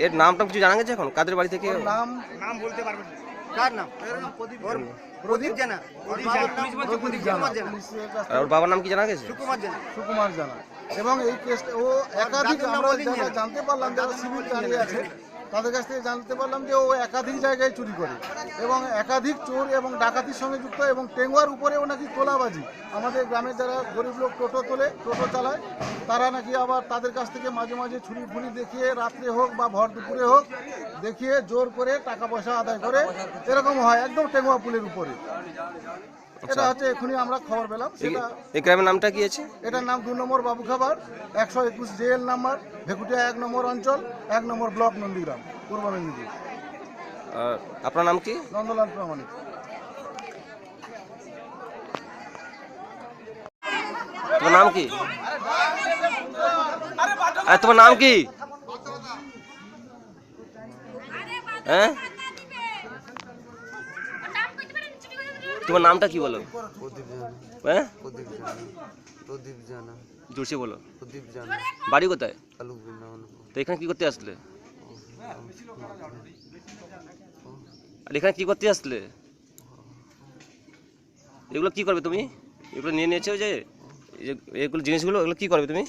এর নামটা কিছু জানা গেছে এখন? কাদের বাড়ি থেকে? নাম বলতে পারবেন? কার নাম? প্রদীপ জানা। আর ওর বাবার নাম কি জানা গেছে? সুকুমার জানা। এবং এই কেসটা ও একাধিক, আমরা যারা জানতে পারলাম, যারা সিভিল দাঁড়িয়ে আছে তাদের কাছ থেকে জানতে পারলাম যে ও একাধিক জায়গায় চুরি করে এবং একাধিক চোর এবং ডাকাতির সঙ্গে যুক্ত, এবং টেঙ্গুয়ার উপরেও নাকি তোলাবাজি। আমাদের গ্রামের যারা গরিব লোক টোটো তোলে, টোটো চালায়, তারা নাকি আবার তাদের কাছ থেকে মাঝে মাঝে ছুরি ফুরি দেখিয়ে রাত্রে হোক বা ভর দুপুরে হোক দেখিয়ে জোর করে টাকা পয়সা আদায় করে, এরকম হয় একদম টেঙ্গুয়া পুলের উপরে। এটা হচ্ছে এখনই আমরা খবর পেলাম। সেটা এই গ্রামের নামটা কি আছে? এটার নাম 2 নম্বর বাবুখাবার, 121 জেএল নাম্বার, ভেকুটিয়া 1 নম্বর অঞ্চল, 1 নম্বর ব্লক, নন্দীগ্রাম, পূর্ব মেদিনীপুর। আপনার নাম কি? নন্দলাল প্রামাণিক। তোমার নাম কি? তোমার নাম কি? হ্যাঁ, তোমার নামটা কি বলো? হ্যাঁ, প্রদীপ জানা। জোরসে বলো। প্রদীপ জানা। বাড়ি কোথায়? আলু বৃন্দাবনপুর। তো এখানে কি করতে আসলে? আর এখানে কি করতে আসলে? এগুলো কি করবে তুমি? এগুলো নিয়ে নিয়েছো যে এগুলো জিনিসগুলো, এগুলো কি করবে তুমি?